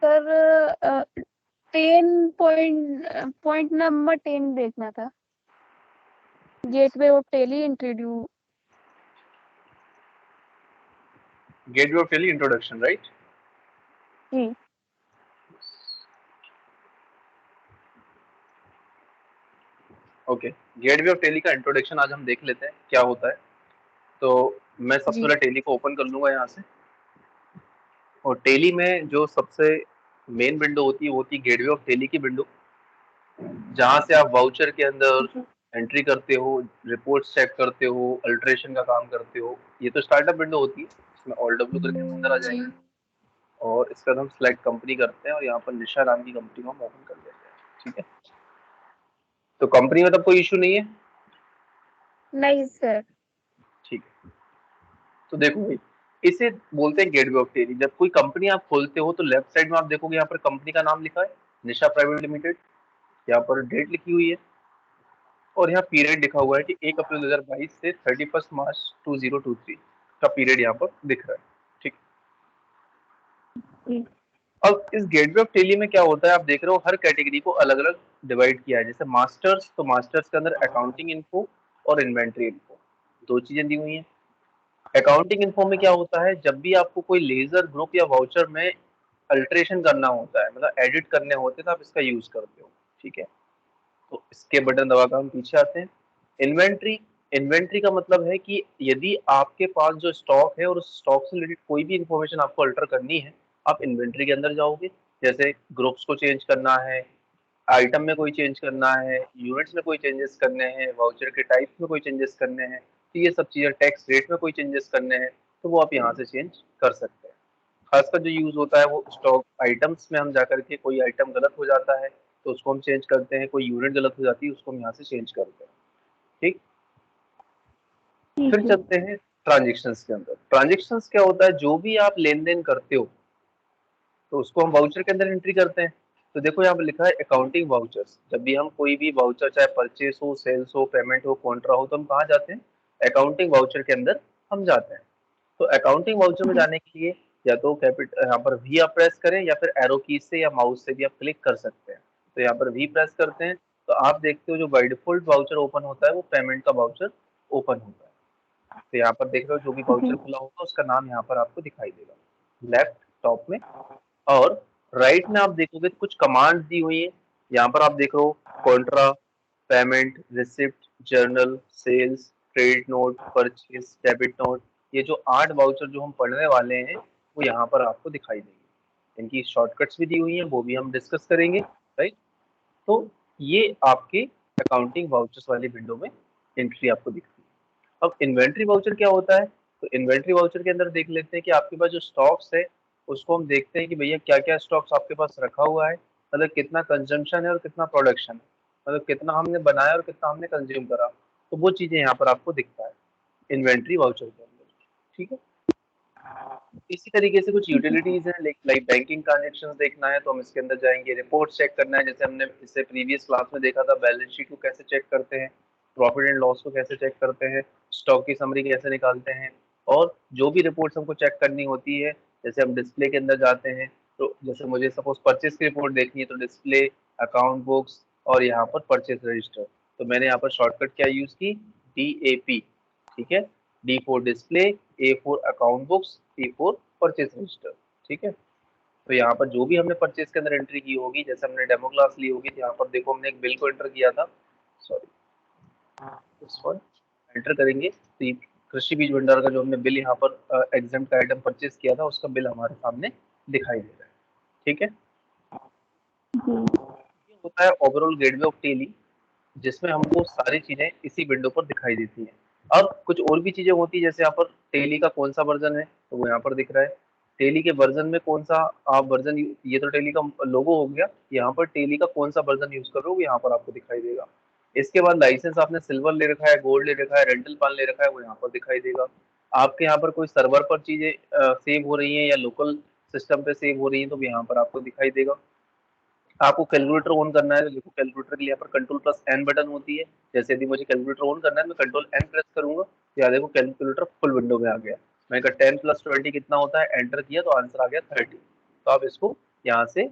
Sir 10 point number 10 देखना था, gateway of Tally introduce. Gateway of Tally introduction, right? जी okay, gateway of Tally का introduction आज हम देख लेते हैं क्या होता है। तो मैं सबसे जी पहले टेली को ओपन कर लूंगा यहाँ से, और टेली में जो सबसे मेन विंडो होती है वो होती है गेटवे ऑफ टेली की विंडो, जहाँ से आप वाउचर के अंदर जी एंट्री करते हो, रिपोर्ट्स चेक करते हो, अल्ट्रेशन का काम करते हो। ये तो स्टार्टअप विंडो होती है, इसमें ऑल डब्ल्यू करके हम अंदर आ जी जाएंगे, और इसका हम सिलेक्ट कंपनी करते हैं और यहाँ पर निशा नाम की कंपनी को हम ओपन कर देते हैं। ठीक है, तो कंपनी में तब कोई इशू नहीं है। नहीं सर। ठीक है, तो देखो भाई, इसे बोलते हैं गेटवे ऑफ टेली। जब कोई कंपनी आप खोलते हो तो लेफ्ट साइड में आप देखोगे यहाँ पर कंपनी का नाम लिखा है, निशा प्राइवेट लिमिटेड। यहाँ पर डेट लिखी हुई है, और यहाँ पीरियड लिखा हुआ है कि 1 अप्रैल 2022 से 31 मार्च 2023 का पीरियड यहाँ पर दिख रहा है। ठीक, जी अब इस गेटवे ऑफ टेली में क्या होता है, आप देख रहे हो हर कैटेगरी को अलग अलग डिवाइड किया है। जैसे मास्टर्स, तो मास्टर्स के अंदर अकाउंटिंग इन्फो और इन्वेंट्री इन्फो, दो चीजें दी हुई हैं। अकाउंटिंग इन्फो में क्या होता है, जब भी आपको कोई लेजर, ग्रुप या वाउचर में अल्ट्रेशन करना होता है, मतलब एडिट करने होते हैं, तो आप इसका यूज करते हो। ठीक है, तो इसके बटन दबाकर हम पीछे आते हैं। इन्वेंट्री, इन्वेंट्री का मतलब है कि यदि आपके पास जो स्टॉक है और उस स्टॉक से रिलेटेड कोई भी इंफॉर्मेशन आपको अल्टर करनी है, आप इन्वेंट्री के अंदर जाओगे। जैसे ग्रुप्स को चेंज करना है, आइटम में कोई चेंज करना है, यूनिट्स में कोई चेंजेस करने हैं, वाउचर के टाइप्स में कोई चेंजेस करने हैं, तो ये सब चीजें, टैक्स रेट में कोई चेंजेस करने हैं, तो वो आप यहाँ से चेंज कर सकते हैं। खासकर जो यूज होता है वो स्टॉक आइटम्स में, हम जाकर के कोई आइटम गलत हो जाता है तो उसको हम चेंज करते हैं, कोई यूनिट गलत हो जाती है उसको हम यहाँ से चेंज करते हैं। ठीक, फिर ठीक है। चलते हैं ट्रांजेक्शन्स के अंदर। ट्रांजेक्शन्स क्या होता है, जो भी आप लेन देन करते हो तो उसको हम वाउचर के अंदर एंट्री करते हैं। तो देखो यहाँ पर लिखा है अकाउंटिंग वाउचर्स। जब भी हम कोई भी वाउचर, चाहे परचेस हो, सेल्स हो, पेमेंट हो, कॉन्ट्रा हो, तो हम कहाँ जाते हैं, अकाउंटिंग वाउचर के अंदर हम जाते हैं। तो अकाउंटिंग वाउचर में जी जाने के लिए या तो कैपिट यहाँ पर वी आप प्रेस करें, या फिर एरो की से या माउस से भी आप क्लिक कर सकते हैं। तो यहाँ पर वी प्रेस करते हैं तो आप देखते हो जो बाय डिफॉल्ट वाउचर ओपन होता है वो पेमेंट का वाउचर ओपन होता है। तो यहाँ पर देख रहे हो जो भी वाउचर जी खुला होगा उसका नाम यहाँ पर आपको दिखाई देगा लेफ्ट टॉप में। और राइट में आप देखोगे तो कुछ कमांड्स दी हुई है। यहाँ पर आप देख रहे हो contra, payment, receipt, journal, sales, credit note, purchase, debit note. ये जो 8 वाउचर जो हम पढ़ने वाले हैं वो यहाँ पर आपको दिखाई देंगे। इनकी शॉर्टकट्स भी दी हुई हैं, वो भी हम डिस्कस करेंगे, राइट? तो ये आपके अकाउंटिंग वाउचर्स वाली विंडो में एंट्री आपको दिखती है। अब इन्वेंट्री वाउचर क्या होता है, तो इन्वेंट्री वाउचर के अंदर देख लेते हैं कि आपके पास जो स्टॉक्स है उसको हम देखते हैं कि भैया क्या क्या स्टॉक्स आपके पास रखा हुआ है, मतलब कितना कंजम्पशन है और कितना प्रोडक्शन है, मतलब कितना हमने बनाया और कितना हमने कंज्यूम करा। तो वो चीजें यहाँ पर आपको दिखता है इन्वेंट्री वाउचर के अंदर। ठीक है, इसी तरीके से कुछ यूटिलिटीज हैं, लाइक बैंकिंग ट्रांजेक्शन देखना है तो हम इसके अंदर जाएंगे। रिपोर्ट चेक करना है, जैसे हमने इससे प्रीवियस क्लास में देखा था, बैलेंस शीट को कैसे चेक करते हैं, प्रॉफिट एंड लॉस को कैसे चेक करते हैं, स्टॉक की समरी कैसे निकालते हैं। और जो भी रिपोर्ट्स हमको चेक करनी होती है, जैसे हम डिस्प्ले के अंदर जाते हैं, तो जैसे मुझे सपोज परचेज की रिपोर्ट देखनी है तो डिस्प्ले, अकाउंट बुक्स और यहाँ पर परचेज रजिस्टर। तो मैंने यहाँ पर शॉर्टकट क्या यूज की, DAP। ठीक है, D for display, A for account books, T for purchase register. ठीक है, तो यहाँ पर जो भी हमने परचेज के अंदर एंट्री की होगी, जैसे हमने डेमो क्लास ली होगी, तो यहाँ पर देखो हमने एक बिल को एंटर किया था, सॉरी, इस पर एंटर करेंगे तो ये कृषि बीज भंडार का जो हमने बिल यहाँ पर एग्जाम का आइटम परचेज किया था उसका बिल हमारे सामने दिखाई दे रहा है। ठीक है, ये होता है ओवरऑल गेटवे ऑफ टेली, जिसमें हमको सारी चीजें इसी विंडो पर दिखाई देती हैं। अब कुछ और भी चीजें होती है, जैसे यहाँ पर टेली का कौन सा वर्जन है तो वो यहाँ पर दिख रहा है। टेली के वर्जन में कौन सा आप वर्जन, ये तो टेली का लोगो हो गया, यहाँ पर टेली का कौन सा वर्जन यूज कर रहे हो वो यहाँ पर आपको दिखाई देगा। इसके बाद लाइसेंस आपने सिल्वर ले रखा है, गोल्ड ले रखा है, रेंटल प्लान ले रखा है, वो यहाँ पर दिखाई देगा। आपके यहाँ पर कोई सर्वर पर चीजें सेव हो रही हैं या लोकल सिस्टम पे सेव हो रही हैं तो यहाँ पर आपको दिखाई देगा। आपको कैलकुलेटर ऑन करना है तो देखो कैलकुलेटर के लिए यहाँ पर कंट्रोल प्लस एन बटन होती है। जैसे यदि मुझे कैलकुलेटर ऑन करना है मैं कंट्रोल एन प्रेस करूंगा तो यहाँ देखो कैलकुलेटर फुल विंडो में आ गया। मैंने कहा 10 + 20 कितना होता है, एंटर किया तो आंसर आ गया 30। तो आप इसको यहाँ से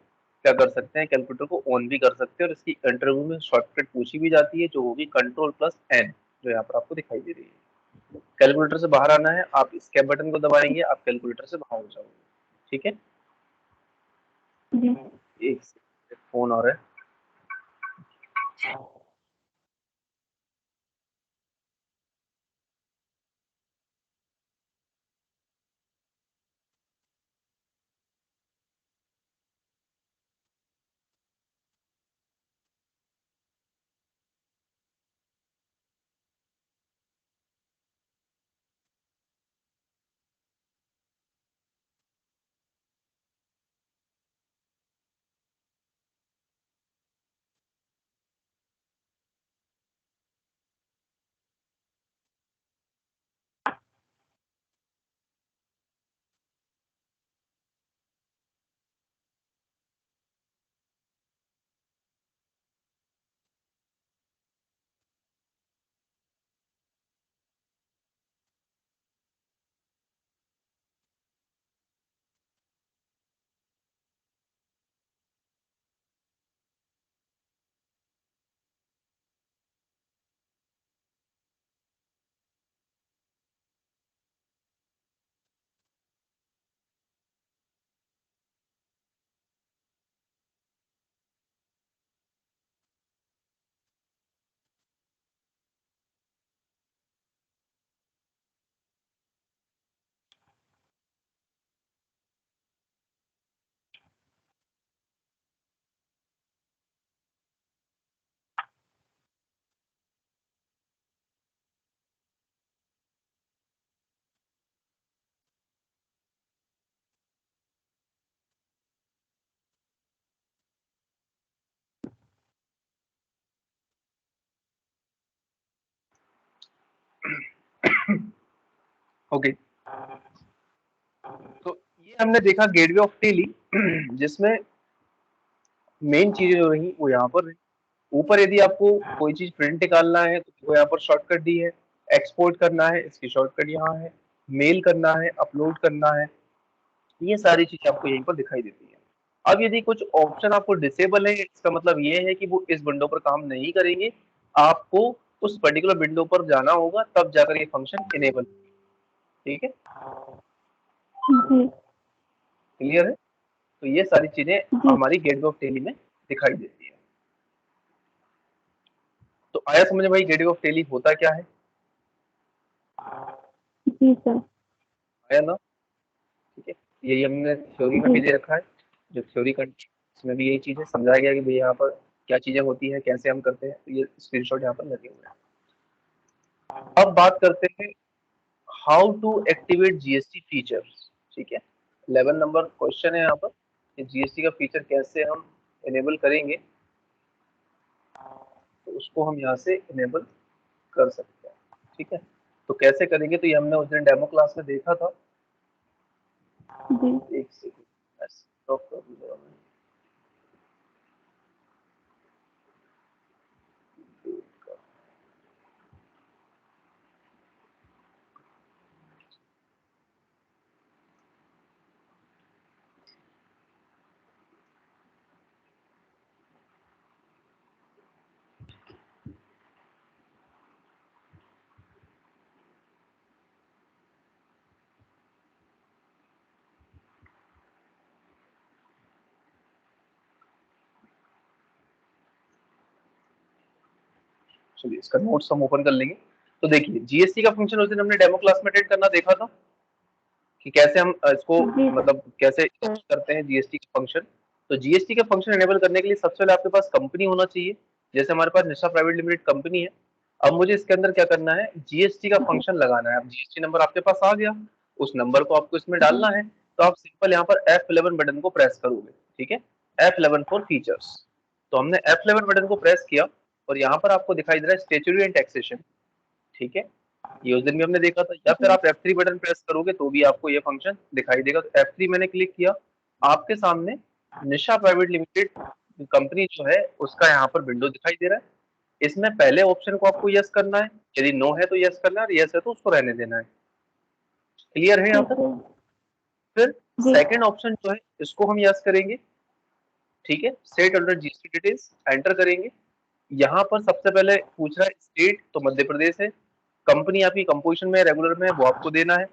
क्या कर सकते हैं, कैलकुलेटर को ऑन भी कर सकते हैं और इसकी इंटरव्यू में शॉर्टकट पूछी भी जाती है जो होगी Ctrl+N, जो यहाँ पर आपको दिखाई दे रही है। कैलकुलेटर से बाहर आना है, आप स्केप बटन को दबाएंगे, आप कैलकुलेटर से बाहर हो जाओगे। ठीक है, जी एक फोन और है। ओके, तो ये हमने देखा गेटवे ऑफ टेली जिसमें मेन चीजें जो रही वो यहाँ पर रही। ऊपर यदि आपको कोई चीज प्रिंट निकालना है तो वो यहाँ पर शॉर्टकट दी है, एक्सपोर्ट करना है इसकी शॉर्टकट यहाँ है, मेल करना है, अपलोड करना है, ये सारी चीजें आपको यहीं पर दिखाई देती है। अब यदि कुछ ऑप्शन आपको डिसेबल है, इसका मतलब ये है कि वो इस विंडो पर काम नहीं करेंगे, आपको उस पर्टिकुलर विंडो पर जाना होगा तब जाकर ये फंक्शन इनेबल। ठीक है, जी क्लियर है? तो ये सारी चीजें जी हमारी गेटवे ऑफ टेली में दिखाई देती है। तो आया समझ में भाई गेटवे ऑफ टेली होता क्या है? जी सर। आया ना? ठीक है, यही हमने थ्योरी में भी जी दे रखा है, जो थ्योरी का इसमें भी यही चीज है, समझाया गया कि भाई यहाँ पर क्या चीजें होती है, कैसे हम करते हैं, तो ये स्क्रीनशॉट यहाँ पर लगे हुए हैं। अब बात करते हैं how to activate GST features. ठीक है, 11 नंबर क्वेश्चन है यहाँ पर कि जीएसटी का फीचर कैसे हम इनेबल करेंगे, तो उसको हम यहाँ से इनेबल कर सकते हैं। ठीक है, तो कैसे करेंगे, तो ये हमने उस दिन डेमो क्लास में देखा था। जी एक सेकंड स्टॉप कर दूंगा मैं। चलिए इसका नोट्स हम ओपन कर लेंगे। तो देखिए जीएसटी का फंक्शन उस दिन हमने डेमो क्लास में अटेंड करना देखा था कि कैसे हम इसको जी मतलब कैसे करते हैं जीएसटी का फंक्शन। तो जीएसटी का फंक्शन एनेबल करने के लिए सबसे पहले आपके पास कंपनी होना चाहिए, जैसे हमारे पास निशा प्राइवेट लिमिटेड कंपनी है। अब मुझे इसके अंदर क्या करना है, जीएसटी का फंक्शन लगाना है। अब जीएसटी नंबर आपके पास आ गया, उस नंबर को आपको इसमें डालना है, तो आप सिंपल यहाँ पर F11 बटन को प्रेस करोगे। ठीक है, F11 फॉर फीचर्स। तो हमने F11 बटन को प्रेस किया और यहाँ पर आपको दिखाई दे रहा है स्टेचुटरी एंड टैक्सेशन। ठीक है, ये उस दिन भी हमने देखा था। या फिर आप F3 बटन प्रेस करोगे तो भी आपको ये फंक्शन दिखाई देगा। तो F3 मैंने क्लिक किया, आपके सामने निशा प्राइवेट लिमिटेड कंपनी जो है उसका यहाँ पर विंडो दिखाई दे रहा है। इसमें पहले ऑप्शन को आपको यस करना है, यदि नो है तो यस करना है और यस है तो उसको रहने देना है। क्लियर है यहाँ ठीक तक? है। फिर जी सेकंड ऑप्शन जो है इसको हम यस करेंगे, ठीक है, set under GST details enter करेंगे। यहाँ पर सबसे पहले पूछ रहा है स्टेट, तो मध्य प्रदेश है। कंपनी आपकी कंपोजिशन में रेगुलर में है, वो आपको देना है,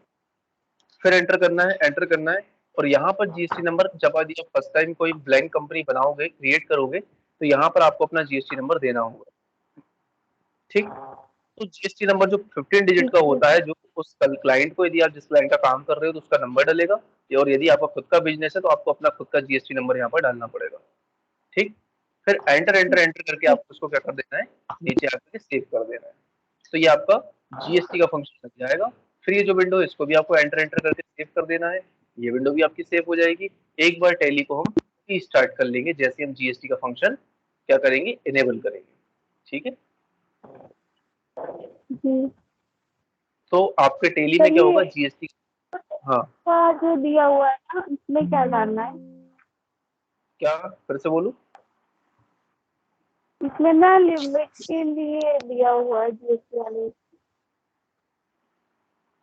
फिर एंटर करना है, एंटर करना है। और यहाँ पर जीएसटी नंबर, जब आप फर्स्ट टाइम कोई ब्लैंक कंपनी बनाओगे, क्रिएट करोगे, तो यहाँ पर आपको अपना जीएसटी नंबर देना होगा। ठीक, तो जीएसटी नंबर जो 15 डिजिट का होता है, जो उस क्लाइंट को, यदि आप जिस क्लाइंट का काम कर रहे हो तो उसका नंबर डलेगा, और यदि आपका खुद का बिजनेस है तो आपको अपना खुद का जीएसटी नंबर यहाँ पर डालना पड़ेगा। ठीक, फिर एंटर एंटर एंटर करके आपको उसको क्या कर देना है, नीचे आकर सेव कर देना है। तो ये आपका जीएसटी का फंक्शन लग जाएगा। फिर ये जो विंडो है इसको भी आपको एंटर एंटर करके सेव कर देना है, ये विंडो भी आपकी सेव हो जाएगी। एक बार टैली को हम स्टार्ट कर लेंगे जैसे हम जीएसटी का फंक्शन क्या करेंगे, इनेबल करेंगे। ठीक है, जी। तो आपके टैली में क्या चलिए, होगा, जीएसटी। हाँ, का जो दिया हुआ है ना, इसमें क्या डालना है? क्या, फिर से बोलूं? इसमें ना लिमिट के लिए दिया हुआ है जीएसटी वाले।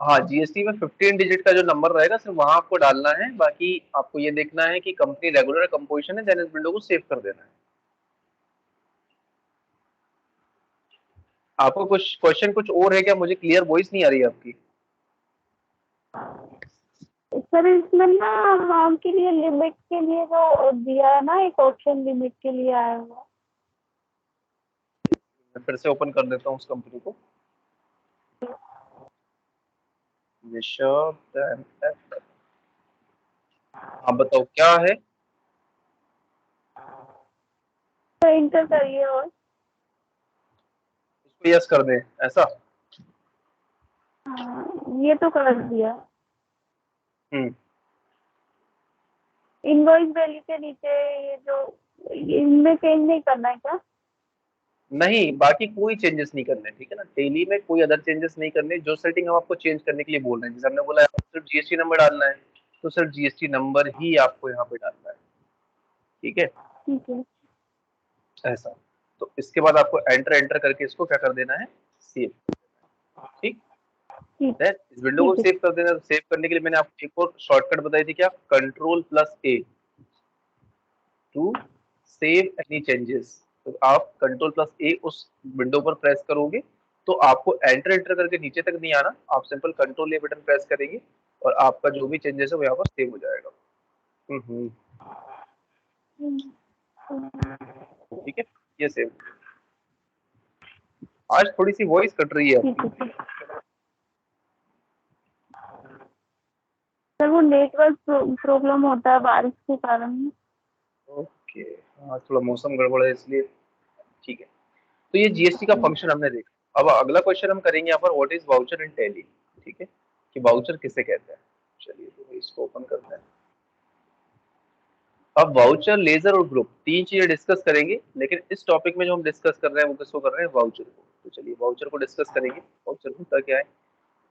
हाँ, जीएसटी में 15 डिजिट का जो नंबर रहेगा सिर्फ वहां आपको डालना है। बाकी आपको ये देखना है कि कंपनी रेगुलर कंपोजिशन है, देन इस विंडो को सेव कर देना है। आपको कुछ क्वेश्चन कुछ और है क्या? मुझे क्लियर वॉइस नहीं आ रही है आपकी। सर, इसमें ना अमाउंट के लिए, लिमिट के लिए जो दिया है ना, एक ऑप्शन लिमिट के लिए आया हुआ। मैं फिर से ओपन कर देता हूँ उस कंपनी को। आप बताओ क्या है? तो इंटर करिए और इसको यस कर दें ऐसा। हाँ, ये तो कर दिया। हम्म, इनवॉइस वैल्यू के नीचे ये जो, इनमें चेंज नहीं करना है क्या? नहीं, बाकी कोई चेंजेस नहीं करने, ठीक है ना। डेली में कोई अदर चेंजेस नहीं करने। जो सेटिंग हम आपको चेंज करने के लिए बोल रहे हैं, जैसे हमने बोला आपको सिर्फ जीएसटी नंबर डालना है, तो सिर्फ जीएसटी नंबर ही आपको यहाँ पे डालना है। ठीक है, ठीक है। ऐसा। तो इसके बाद आपको एंटर एंटर करके इसको क्या कर देना है, सेव। ठीक ठीक है, इस विंडो को ठीक है। सेव कर देना। सेव करने के लिए मैंने आपको एक और शॉर्टकट बताई थी, क्या, Ctrl+A to save any changes. तो आप Ctrl+A उस विंडो पर प्रेस करोगे तो आपको एंटर एंटर करके नीचे तक नहीं आना, आप सिंपल Ctrl+A बटन प्रेस करेंगे और आपका जो भी चेंजेस है वो यहाँ पर सेव हो जाएगा। ठीक है, ये सेव। आज थोड़ी सी वॉइस कट रही है ठीक आपकी। है। सर, वो नेटवर्क प्रॉब्लम होता है बारिश के कारण। ओके, आज थोड़ा मौसम गड़बड़ है इसलिए। ठीक है, तो ये जीएसटी का फंक्शन हमने देखा। अब अगला क्वेश्चन हम करेंगे यहाँ पर, what is voucher in tally. ठीक है, कि वाउचर किसे कहते हैं। चलिए, तो इसको ओपन करते हैं। अब वाउचर, लेजर और ग्रुप, तीन चीजें डिस्कस करेंगे, लेकिन इस टॉपिक में जो हम डिस्कस कर रहे हैं वो किसको कर रहे हैं, वाउचर को। तो चलिए वाउचर को डिस्कस करेंगे। वाउचर होता क्या है?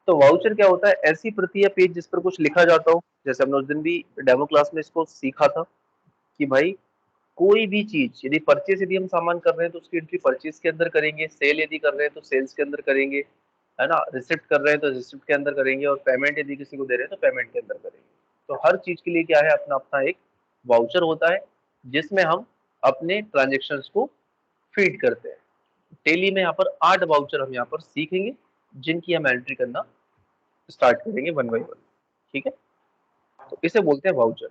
तो वाउचर क्या होता है, ऐसी प्रति या पेज जिस पर कुछ लिखा जाता हो। जैसे हमने उस दिन भी डेमो क्लास में इसको सीखा था कि भाई कोई भी चीज, यदि परचेस, यदि हम सामान कर रहे हैं तो उसकी एंट्री परचेस के अंदर करेंगे, सेल यदि कर रहे हैं तो सेल्स के अंदर करेंगे, है ना, रिसिप्ट कर रहे हैं तो रिसिप्ट के अंदर करेंगे, और पेमेंट यदि किसी को दे रहे हैं तो पेमेंट के अंदर करेंगे। तो हर चीज के लिए क्या है, अपना अपना एक वाउचर होता है जिसमें हम अपने ट्रांजेक्शन्स को फीड करते हैं। डेली में यहाँ पर 8 वाउचर हम यहाँ पर सीखेंगे, जिनकी हम एंट्री करना स्टार्ट करेंगे वन बाई वन। ठीक है, तो इसे बोलते हैं वाउचर।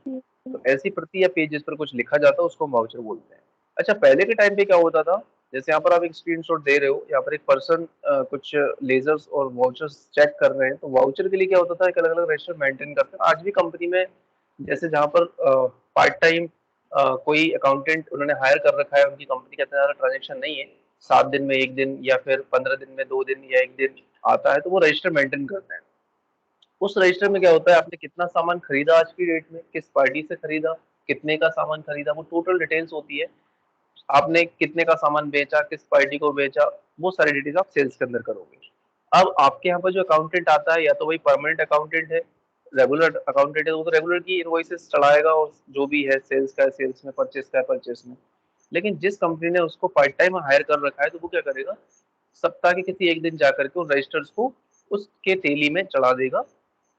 तो ऐसी प्रति या पेज जिस पर कुछ लिखा जाता है उसको हम वाउचर बोलते हैं। अच्छा, पहले के टाइम पे क्या होता था, जैसे यहाँ पर आप एक स्क्रीनशॉट दे रहे हो, यहाँ पर एक पर्सन कुछ लेजर्स और वाउचर्स चेक कर रहे हैं, तो वाउचर के लिए क्या होता था, एक अलग अलग रजिस्टर मेंटेन करते हैं। आज भी कंपनी में, जैसे जहाँ पर पार्ट टाइम कोई अकाउंटेंट उन्होंने हायर कर रखा है, उनकी कंपनी का इतना ज्यादा ट्रांजेक्शन नहीं है, 7 दिन में 1 दिन या फिर 15 दिन में 2 दिन या 1 दिन आता है, तो वो रजिस्टर मेंटेन करते हैं। उस रजिस्टर में क्या होता है, आपने कितना सामान खरीदा आज की डेट में, किस पार्टी से खरीदा, कितने का सामान खरीदा, वो टोटल डिटेल्स होती है। आपने कितने का सामान बेचा, किस पार्टी को बेचा, वो सारी डिटेल्स आप सेल्स के अंदर करोगे। अब आपके यहाँ पर जो अकाउंटेंट आता है, या तो वही परमानेंट अकाउंटेंट है, रेगुलर अकाउंटेंट है, वो तो रेगुलर की इनवॉइसेस चढ़ाएगा, और जो भी है सेल्स का है सेल्स में, परचेस का है परचेस में। लेकिन जिस कंपनी ने उसको पार्ट टाइम हायर कर रखा है, तो वो क्या करेगा, सप्ताह के किसी एक दिन जाकर के उन रजिस्टर्स को उसके टेली में चढ़ा देगा,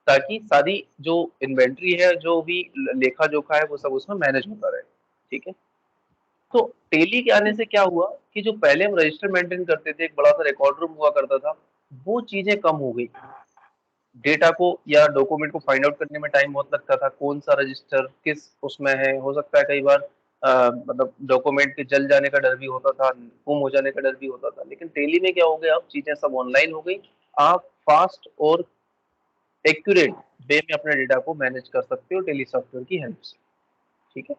ताकि सारी जो इन्वेंट्री है, जो भी लेखा जोखा है, वो सब उसमें मैनेज होता रहे। ठीक है, तो टेली के आने से क्या हुआ कि जो पहले हम रजिस्टर मेंटेन करते थे, एक बड़ा सा रिकॉर्ड रूम हुआ करता था, वो चीजें कम हो गई। डेटा को या डॉक्यूमेंट को फाइंड आउट करने में टाइम बहुत लगता था, कौन सा रजिस्टर किस उसमें है, हो सकता है कई बार मतलब डॉक्यूमेंट के जल जाने का डर भी होता था, गुम हो जाने का डर भी होता था। लेकिन टेली में क्या हो गया, अब चीजें सब ऑनलाइन हो गई। आप फास्ट और एक्यूरेट वे में अपने डेटा को मैनेज कर सकते हो टेली सॉफ्टवेयर की हेल्प से। ठीक है,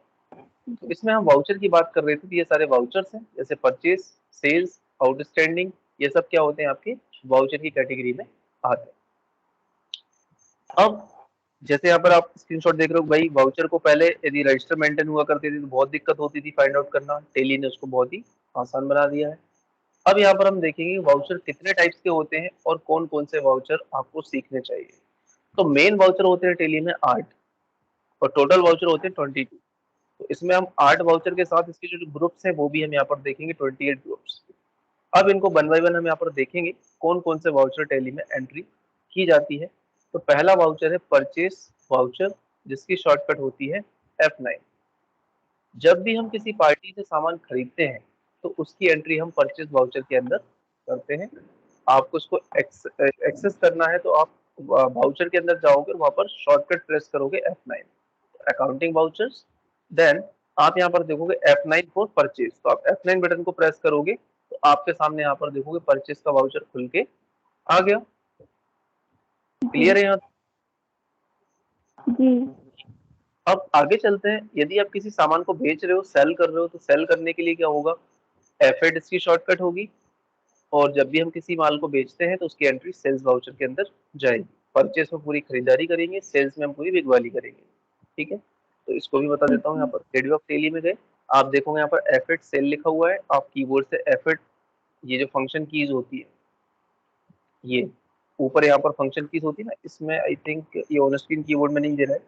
तो इसमें हम वाउचर की बात कर रहे थे, तो ये सारे वाउचर्स हैं, जैसे परचेज, सेल्स, आउटस्टैंडिंग, ये सब क्या होते हैं, आपके वाउचर की कैटेगरी में आते हैं। अब जैसे यहाँ पर आप स्क्रीनशॉट देख रहे हो भाई, वाउचर को पहले यदि रजिस्टर मेंटेन हुआ करते थे तो बहुत दिक्कत होती थी फाइंड आउट करना, टेली ने उसको बहुत ही आसान बना दिया है। अब यहाँ पर हम देखेंगे वाउचर कितने टाइप्स के होते हैं और कौन कौन से वाउचर आपको सीखने चाहिए। तो मेन वाउचर होते हैं टेली में 8 और टोटल वाउचर होते हैं 22। तो इसमें हम 8 वाउचर के साथ इसके जो ग्रुप्स हैं वो भी हम यहाँ पर देखेंगे, 28 ग्रुप्स। अब इनको वन बाय वन हम यहाँ पर देखेंगे कौन कौन से वाउचर टैली में एंट्री की जाती है। तो पहला वाउचर है परचेस वाउचर, जिसकी शॉर्टकट होती है F9। जब भी हम किसी पार्टी से सामान खरीदते हैं तो उसकी एंट्री हम परचेस वाउचर के अंदर करते हैं। आपको उसको एक्सेस करना है तो आप वाउचर के अंदर जाओगे और वहां पर शॉर्टकट प्रेस करोगे F9, अकाउंटिंग वाउचर्स। देन आप यहाँ पर देखोगे F9 फॉर परचेज, तो आप F9 बटन को प्रेस करोगे तो आपके सामने यहाँ पर देखोगे परचेज का वाउचर खुल के आ गया। क्लियर है यहाँ? जी। अब आगे चलते हैं, यदि आप किसी सामान को बेच रहे हो, सेल कर रहे हो, तो सेल करने के लिए क्या होगा, F8 इसकी शॉर्टकट होगी। और जब भी हम किसी माल को बेचते हैं तो उसकी एंट्री सेल्स वाउचर के अंदर जाएगी। परचेस में पूरी खरीदारी करेंगे, सेल्स में हम पूरी बिकवाली करेंगे। ठीक है, तो इसको भी बता देता हूँ। यहाँ पर रेडी ऑफ टेली में गए, आप देखोगे यहाँ पर F8 सेल लिखा हुआ है, आप कीबोर्ड से F8, ये जो फंक्शन कीज होती है, ये ऊपर यहाँ पर फंक्शन कीज होती है ना, इसमें आई थिंक ये ऑन स्क्रीन कीबोर्ड में नहीं दे रहा है,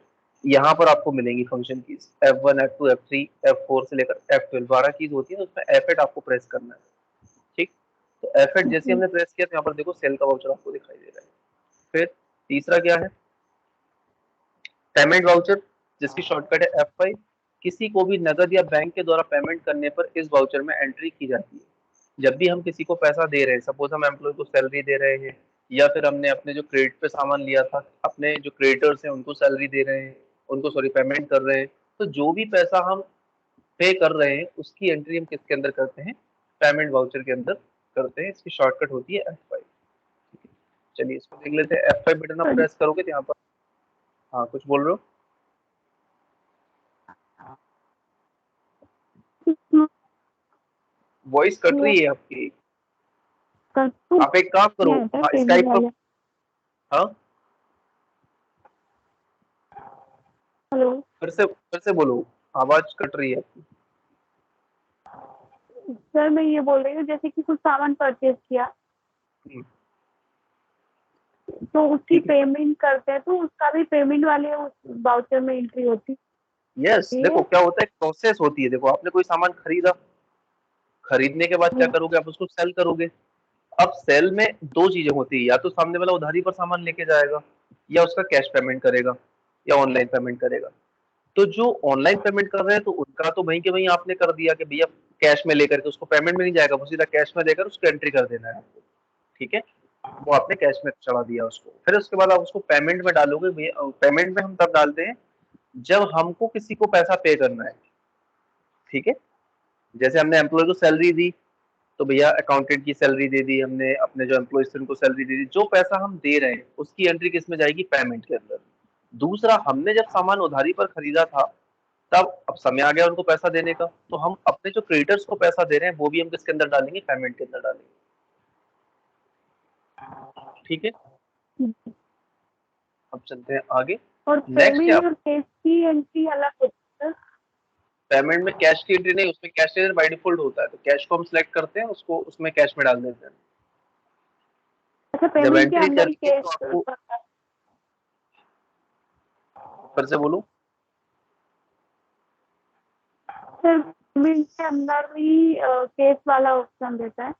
यहाँ पर आपको मिलेंगी function keys F1 F2 F3 F4 से लेकर F12, 12 कीज होती है, तो उसमें F8 आपको प्रेस करना है। ठीक, तो F8 जैसे हमने प्रेस किया तो यहाँ पर देखो सेल का वाउचर आपको दिखाई दे रहा है। फिर तीसरा क्या है, पेमेंट वाउचर, जिसकी शॉर्टकट है F5। किसी को भी नगद या बैंक के द्वारा पेमेंट करने पर इस वाउचर में एंट्री की जाती है। जब भी हम किसी को पैसा दे रहे हैं, सपोज हम एम्प्लॉय को सैलरी दे रहे हैं, या फिर हमने अपने जो क्रेडिट पे सामान लिया था, अपने जो क्रेडिटर्स हैं उनको सैलरी दे रहे हैं, उनको सॉरी पेमेंट कर रहे हैं, तो जो भी पैसा हम पे कर रहे हैं उसकी एंट्री हम किसके अंदर करते हैं, पेमेंट वाउचर के अंदर करते हैं। इसकी शॉर्टकट होती है F5। चलिए इसको देख लेते हैं। F5 बटन आप प्रेस करोगे तो यहाँ पर, हाँ कुछ बोल रहे हो, वॉइस कट रही है आपकी। आप एक काम करो, हाँ स्काइप पर, हाँ हेलो फिर से बोलो, आवाज कट रही है आपकी। सर, मैं ये बोल रही हूँ जैसे कि कुछ सामान परचेज किया तो उसकी ठीक है, पेमेंट करते हैं तो उसका भी पेमेंट वाले उस वाउचर में एंट्री होती यस। देखो है। क्या होता है, प्रोसेस होती है। देखो आपने कोई सामान खरीदा, खरीदने के बाद क्या करोगे, आप उसको सेल करोगे। अब सेल में दो चीजें होती है, या तो सामने वाला उधारी पर सामान लेके जाएगा, या उसका कैश पेमेंट करेगा, या ऑनलाइन पेमेंट करेगा। तो जो ऑनलाइन पेमेंट कर रहे हैं तो उनका तो वहीं के वहीं आपने कर दिया कि भैया कैश में लेकर के, उसको पेमेंट में नहीं जाएगा, वो सीधा कैश में देकर उसको एंट्री कर देना है आपको। ठीक है, वो आपने कैश में चढ़ा दिया उसको। फिर उसके बाद आप उसको पेमेंट में डालोगे। भैया पेमेंट में हम तब डालते हैं जब हमको किसी को पैसा पे करना है। ठीक है, जैसे हमने एम्प्लॉय को सैलरी दी तो भैया अकाउंटेंट की सैलरी दे दी हमने, अपने जो एम्प्लॉयज थे उनको सैलरी दे दी, जो पैसा हम दे रहे हैं उसकी एंट्री किस में जाएगी, पेमेंट के अंदर। दूसरा, हमने जब सामान उधारी पर खरीदा था, तब अब समय आ गया उनको पैसा देने का, तो हम अपने जो क्रेडिटर्स को पैसा दे रहे हैं वो भी हम किसके अंदर डालेंगे, पेमेंट के अंदर डालेंगे। ठीक है, अब चलते हैं आगे। और नेक्स्ट है पेमेंट और कैश की एंट्री अलग होती है। पेमेंट में कैश की एंट्री नहीं, उसमें कैश एंट्री बाय डिफॉल्ट होता है, तो कैश को हम सिलेक्ट करते हैं, उसको उसमें कैश में डाल देते हैं। अच्छा, जब पेमेंट के एंट्री अंदर ही चलेगी कैश तो आपको, करता है। फिर से बोलूं, सर, पेमेंट के अंदर भी कैश वाला ऑप्शन देता है।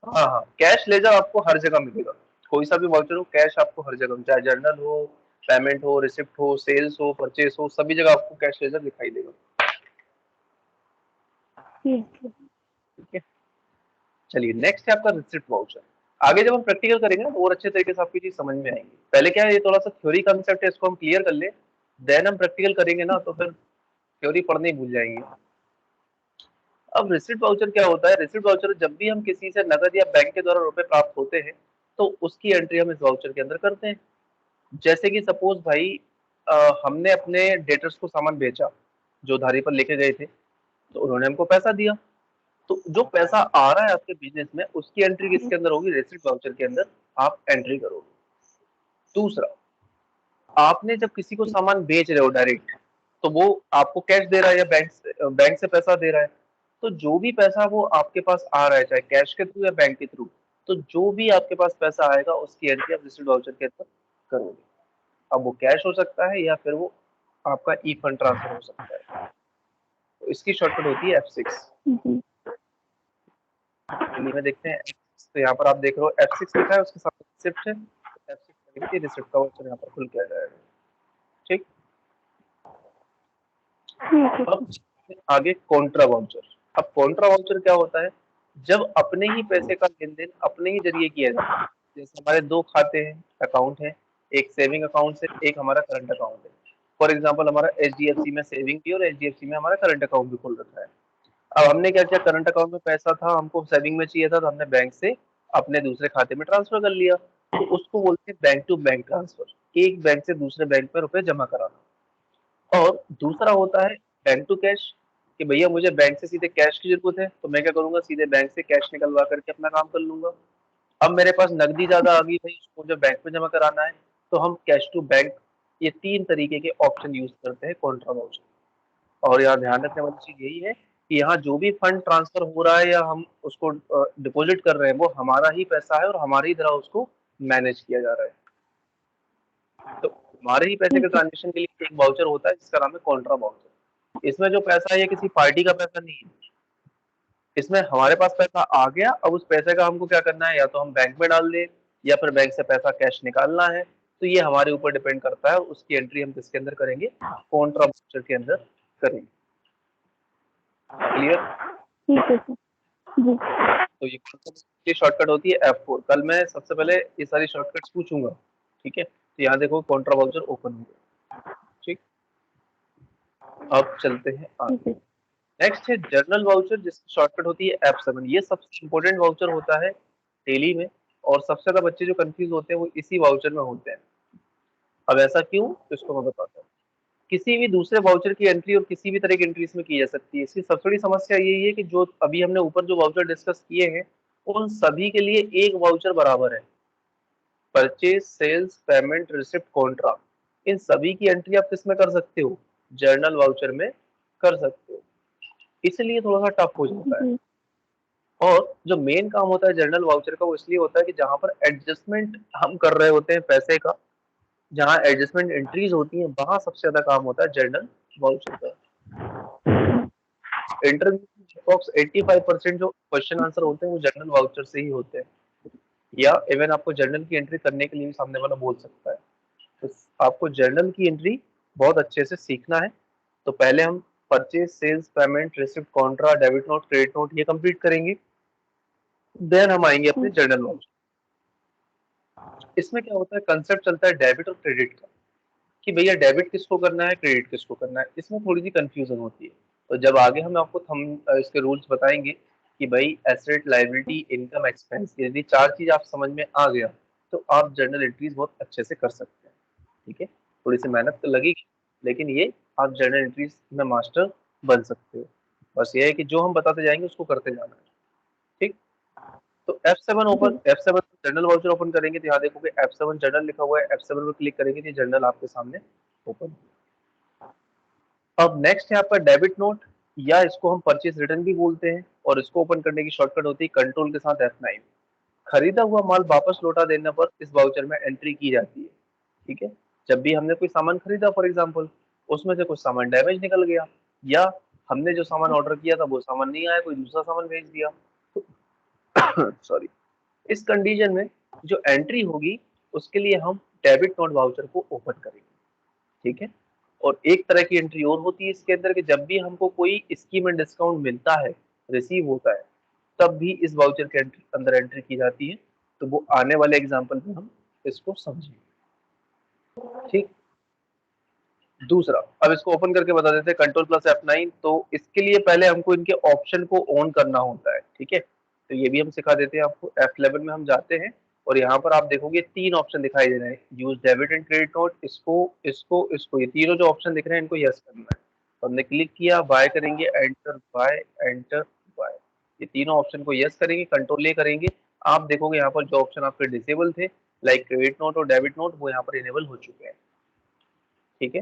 हाँ हाँ, कैश लेजर आपको हर जगह मिलेगा। कोई सा भी वाउचर हो, कैश आपको हर जगह, चाहे जर्नल हो, पेमेंट हो, रिसिप्ट हो, सेल्स हो, परचेस हो, सभी जगह आपको कैश लेजर दिखाई देगा। ठीक है। ठीक है। चलिए नेक्स्ट है आपका रिसिप्ट वाउचर। आगे जब हम प्रैक्टिकल करेंगे ना तो और अच्छे तरीके से आपकी चीज समझ में आएंगी। पहले क्या है, ये थोड़ा सा थ्योरी कंसेप्ट है, इसको हम क्लियर कर ले, देन हम प्रैक्टिकल करेंगे ना तो फिर थ्योरी पढ़ने ही भूल जाएंगे। अब रिसिप्ट वाउचर क्या होता है? रिसिप्ट वाउचर जब भी हम किसी से नकद या बैंक के द्वारा रुपए प्राप्त होते हैं तो उसकी एंट्री हम इस वाउचर के अंदर करते हैं। जैसे कि सपोज भाई हमने अपने डेटर्स को सामान बेचा, जो उधारी पर लेके गए थे, तो उन्होंने हमको पैसा दिया, तो जो पैसा आ रहा है आपके बिजनेस में उसकी एंट्री किसके अंदर होगी? रिसिप्ट वाउचर के अंदर आप एंट्री करोगे। दूसरा, आपने जब किसी को सामान बेच रहे हो डायरेक्ट, तो वो आपको कैश दे रहा है या बैंक से पैसा दे रहा है, तो जो भी पैसा वो आपके पास आ रहा है, चाहे कैश के थ्रू या बैंक के थ्रू, तो जो भी आपके पास पैसा आएगा उसकी एंट्री आप रिसिप्ट वाउचर के अंदर करोगे। अब वो कैश हो सकता है या फिर वो आपका ई फंड ट्रांसफर हो सकता है। तो इसकी शॉर्टकट होती है F6। जी। हिंदी में देखते हैं F6, तो यहाँ पर आप देख रहे हो F6 लिखा है, उसके साथ रिसिप्ट है, F6 करेंगे रिसिप्ट का वाउचर यहाँ पर खुल के आ जाएगा। ठीक। ठीक है। अब आगे कॉन्ट्रा वाउचर। अब कॉन्ट्रा वाउचर क्या होता है? जब अपने ही पैसे का लेन देन अपने ही जरिए किया जाता है। जैसे हमारे दो खाते हैं, अकाउंट है, एक सेविंग अकाउंट है, एक हमारा करंट अकाउंट है। फॉर एग्जाम्पल हमारा HDFC में सेविंग भी और HDFC में हमारा करंट अकाउंट भी खुल रखा है। अब हमने क्या किया, करंट अकाउंट में पैसा था, हमको सेविंग में चाहिए था, तो हमने बैंक से अपने दूसरे खाते में ट्रांसफर कर लिया। तो उसको बोलते हैं बैंक टू बैंक ट्रांसफर, एक बैंक से दूसरे बैंक में रुपए जमा कराना। और दूसरा होता है बैंक टू कैश, कि भैया मुझे बैंक से सीधे कैश की जरूरत है, तो मैं क्या करूंगा, सीधे बैंक से कैश निकलवा करके अपना काम कर लूंगा। अब मेरे पास नकदी ज्यादा आ गई भाई, उसको जब बैंक में जमा कराना है, तो हम कैश टू बैंक, ये तीन तरीके के ऑप्शन यूज करते हैं कॉन्ट्रा वाउचर। और यहाँ ध्यान रखने वाली चीज यही है कि यहाँ जो भी फंड ट्रांसफर हो रहा है या हम उसको डिपॉजिट कर रहे हैं, वो हमारा ही पैसा है और हमारी तरह उसको मैनेज किया जा रहा है। तो हमारे ही पैसे के ठीक है। ट्रांजेक्शन के लिए एक वाउचर होता है जिसका नाम है कॉन्ट्रा वाउचर। इसमें जो पैसा है ये किसी पार्टी का पैसा नहीं है, इसमें हमारे पास पैसा आ गया, अब उस पैसे का हमको क्या करना है, या तो हम बैंक में डाल दें या फिर बैंक से पैसा कैश निकालना है, तो ये हमारे ऊपर डिपेंड करता है। उसकी एंट्री हम किसके अंदर करेंगे? कॉन्ट्रा वाउचर के अंदर करेंगे। क्लियर? ठीक है सर। जी। तो ये की शॉर्टकट होती है F4। कल मैं सबसे पहले ये सारी शॉर्टकट्स पूछूंगा, ठीक है? तो यहाँ देखो कॉन्ट्रा वाउचर ओपन हो गया। ठीक, अब चलते हैं ठीक आगे। है। नेक्स्ट है जर्नल वाउचर, जिसकी शॉर्टकट होती है F7। ये सबसे इंपॉर्टेंट वाउचर होता है डेली में, और सबसे ज्यादा बच्चे जो कंफ्यूज होते हैं वो इसी वाउचर में होते हैं। अब ऐसा क्यों, तो इसको मैं बताता हूँ। किसी भी दूसरे वाउचर की एंट्री और किसी भी तरह की एंट्री इसमें की जा सकती है। इसकी सबसे बड़ी समस्या यही है कि जो अभी हमने ऊपर जो वाउचर डिस्कस किए हैं, उन सभी के लिए एक वाउचर बराबर है। Purchase, sales, payment, receipt, contra, इन सभी की एंट्री आप किसमें कर सकते हो? जर्नल वाउचर में कर सकते हो। इसलिए थोड़ा सा टफ हो जाता है। जी। और जो मेन काम होता है जर्नल वाउचर का, वो इसलिए होता है कि जहां पर एडजस्टमेंट हम कर रहे होते हैं पैसे का, जहां एडजस्टमेंट एंट्रीज होती हैं, वहां सबसे ज्यादा काम होता है जर्नल वाउचर का। इंटरव्यू अप्रॉक्स 85% जो क्वेश्चन आंसर होते हैं वो जर्नल वाउचर से ही होते हैं, या इवन आपको जर्नल की एंट्री करने के लिए भी सामने वाला बोल सकता है। तो आपको जर्नल की एंट्री बहुत अच्छे से सीखना है। तो पहले हम purchase, sales, payment, receipt, contra, debit note, credit note ये कंप्लीट करेंगे, देन हम आएंगे अपने जर्नल वाउचर। इसमें क्या होता है, कंसेप्ट चलता है डेबिट और क्रेडिट का, कि भैया डेबिट किसको करना है, क्रेडिट किसको करना है। इसमें थोड़ी सी कंफ्यूजन होती है। तो जब आगे हम आपको इसके रूल्स बताएंगे कि भाई एसेट, लायबिलिटी, इनकम, एक्सपेंस, यदि चार चीज आप समझ में आ गया तो आप जर्नल एंट्रीज बहुत अच्छे से कर सकते हैं। ठीक है, थोड़ी सी मेहनत तो लगेगी, लेकिन ये आप जर्नल एंट्रीज में मास्टर बन सकते हो। बस ये है कि जो हम बताते जाएंगे उसको करते जाना है। ठीक, तो F7 ओपन, जी। F7 जर्नल वाउचर ओपन करेंगे तो यहाँ देखोगे F7 जर्नल लिखा हुआ है। F7 पर क्लिक करेंगे तो ये जर्नल आपके सामने ओपन। अब नेक्स्ट है आपका डेबिट नोट, या इसको हम परचेज रिटर्न भी बोलते हैं, और इसको ओपन करने की शॉर्टकट होती है कंट्रोल के साथ F9। खरीदा हुआ माल वापस लौटा देने पर इस वाउचर में एंट्री की जाती है। ठीक है, जब भी हमने कोई सामान खरीदा, फॉर एग्जांपल उसमें से कुछ सामान डैमेज निकल गया, या हमने जो सामान ऑर्डर किया था वो सामान नहीं आया, कोई दूसरा सामान भेज दिया, सॉरी, इस कंडीशन में जो एंट्री होगी उसके लिए हम डेबिट नोट वाउचर को ओपन करेंगे। ठीक है, और एक तरह की एंट्री और होती है इसके अंदर कि जब भी हमको कोई स्कीम एंड डिस्काउंट मिलता है, रिसीव होता है तब भी इस वाउचर के अंदर एंट्री की जाती है। तो वो आने वाले एग्जाम्पल में हम इसको समझेंगे। ठीक, दूसरा, अब इसको ओपन करके बता देते हैं कंट्रोल प्लस F9। तो इसके लिए पहले हमको इनके ऑप्शन को ऑन करना होता है, ठीक है। तो ये भी हम सिखा देते हैं आपको। F11 में हम जाते हैं और यहाँ पर आप देखोगे 3 ऑप्शन दिखाई दे रहे हैं, use debit and credit note, इसको ये तीनों जो ऑप्शन दिख रहे हैं इनको यस करना है। तो हमने क्लिक किया, बाय करेंगे, एंटर बाय, एंटर बाय, ये तीनों ऑप्शन को यस करेंगे, कंट्रोल ए करेंगे। आप देखोगे यहाँ पर जो ऑप्शन आपके डिसेबल थे लाइक क्रेडिट नोट और डेबिट नोट वो यहाँ पर इनेबल हो चुके हैं, ठीक है।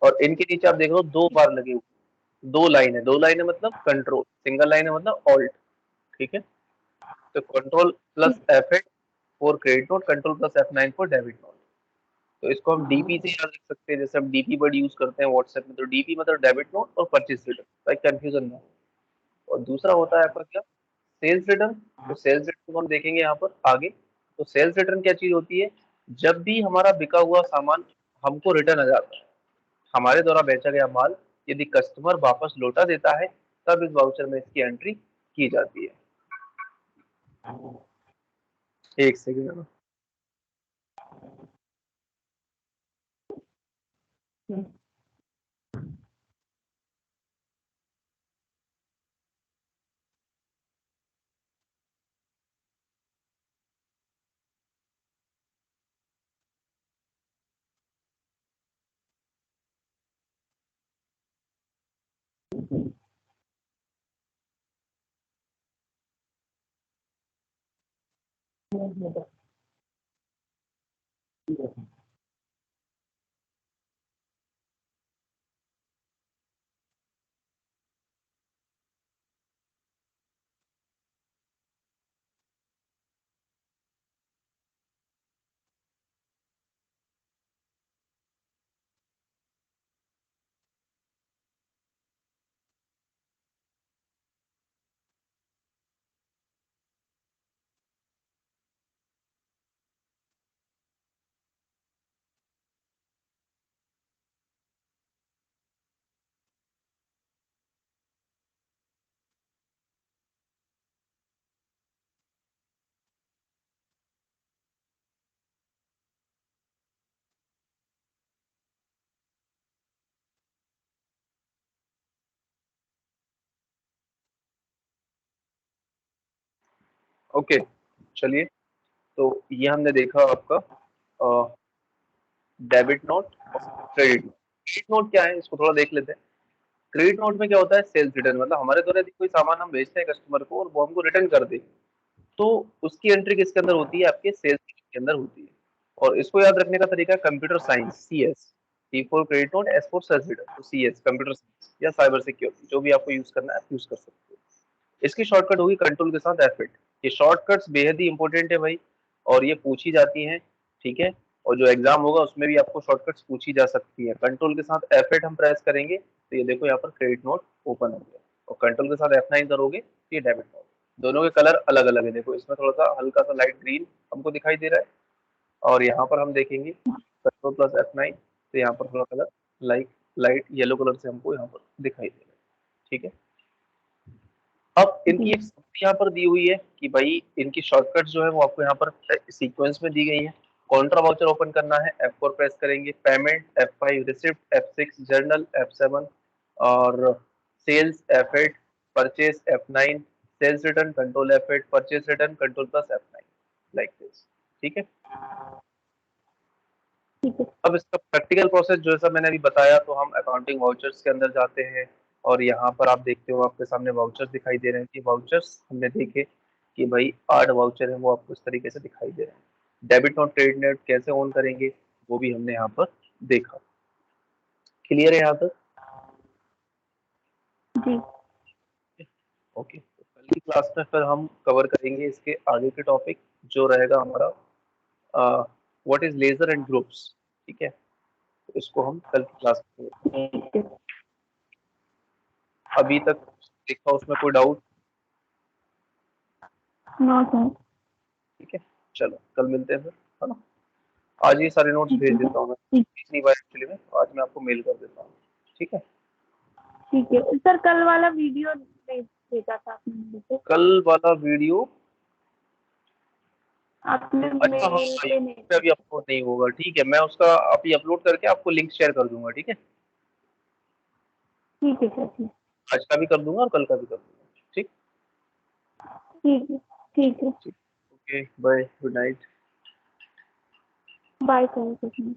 और इनके नीचे आप देख रहे हो 2 बार लगे हुए, 2 लाइन है मतलब कंट्रोल, सिंगल लाइन है मतलब ऑल्ट, ठीक है। तो control plus F8 for credit note, control plus F9 for debit note. तो इसको हम डीपी से याद रख सकते हैं, जैसे हम डीपी वर्ड यूज करते हैं व्हाट्सएप में, तो डीपी मतलब डेबिट नोट और परचेज रिटर्न, ताकि कंफ्यूजन ना हो। और दूसरा होता है आपका क्या, सेल्स रिटर्न। तो सेल्स रिटर्न को हम देखेंगे यहाँ पर आगे। तो सेल्स रिटर्न क्या चीज होती है, जब भी हमारा बिका हुआ सामान हमको रिटर्न आ जाता है, हमारे द्वारा बेचा गया माल यदि कस्टमर वापस लौटा देता है, तब इस वाउचर में इसकी एंट्री की जाती है। एक सेकेंड। ओके, चलिए। तो ये हमने देखा आपका डेबिट नोट और क्रेडिट नोट। क्रेडिट नोट क्या है इसको थोड़ा देख लेते हैं। क्रेडिट नोट में क्या होता है, सेल्स रिटर्न, मतलब हमारे द्वारा यदि कोई सामान हम बेचते हैं कस्टमर को और वो हमको रिटर्न कर दे, तो उसकी एंट्री किसके अंदर होती है, आपके सेल्स के अंदर होती है। और इसको याद रखने का तरीका है computer science, CS, C for credit note, S for sales return. तो CS कंप्यूटर साइंस या साइबर सिक्योरिटी, जो भी आपको यूज करना है आप यूज कर सकते हो। इसकी शॉर्टकट होगी कंट्रोल के साथ F8। ये शॉर्टकट्स बेहद ही इंपॉर्टेंट है भाई, और ये पूछी जाती हैं, ठीक है। और जो एग्जाम होगा उसमें भी आपको शॉर्टकट्स पूछी जा सकती है। कंट्रोल के साथ F8 हम प्रेस करेंगे तो ये देखो यहाँ पर क्रेडिट नोट ओपन हो गया, और कंट्रोल के साथ F9 करोगे तो ये डेबिट नोट। दोनों के कलर अलग अलग है, देखो इसमें थोड़ा सा हल्का सा लाइट ग्रीन हमको दिखाई दे रहा है, और यहाँ पर हम देखेंगे कंट्रोल प्लस F9 तो यहाँ पर थोड़ा colour light light yellow colour से हमको यहाँ पर दिखाई दे रहा है, ठीक है। अब इनकी एक शर्त यहाँ पर दी हुई है कि भाई इनकी शॉर्टकट जो है वो आपको यहाँ पर सीक्वेंस में दी गई है। कॉन्ट्रा वाउचर ओपन करना है, F4 प्रेस करेंगे, payment F5, receipt F6, journal F7, और sales F8, purchase F9, sales return control F8, purchase return control plus F9, like this, ठीक है। अब इसका प्रैक्टिकल प्रोसेस जो है मैंने अभी बताया, तो हम अकाउंटिंग वाउचर्स के अंदर जाते हैं, और यहाँ पर आप देखते हो आपके सामने वाउचर्स दिखाई दे रहे हैं कि वाउचर्स हमने देखे कि भाई 8 वाउचर हैं, वो आपको इस तरीके से दिखाई दे रहे हैं। डेबिट नोट क्रेडिट नोट कैसे ऑन करेंगे वो भी हमने यहाँ पर देखा। क्लियर है यहाँ तक? जी। ओके, तो कल की क्लास में फिर हम कवर करेंगे इसके आगे के टॉपिक, जो रहेगा हमारा what is ledger and groups, ठीक है। तो इसको हम कल की क्लास में करेंगे। अभी तक देखा उसमें कोई डाउट? No sir. ठीक है, चलो कल मिलते हैं फिर, है ना। आज ये सारे नोट्स भेज देता हूँ मैं, पिछली बार एक्चुअली में, आज मैं आपको मेल कर देता हूँ, ठीक है। ठीक है सर, कल वाला वीडियो भेज भेजा था आपने मुझे, कल वाला वीडियो? आपने अच्छा हाँ, मेल पे नहीं पे अभी भेजा। अपलोड नहीं होगा, ठीक है, मैं उसका अभी अपलोड करके आपको लिंक शेयर कर दूंगा, ठीक है। ठीक है सर, ठीक। आज का भी कर दूंगा और कल का भी कर दूंगा, ठीक। ठीक है, ठीक है। ठीक, okay, bye, good night. Bye sir, good night.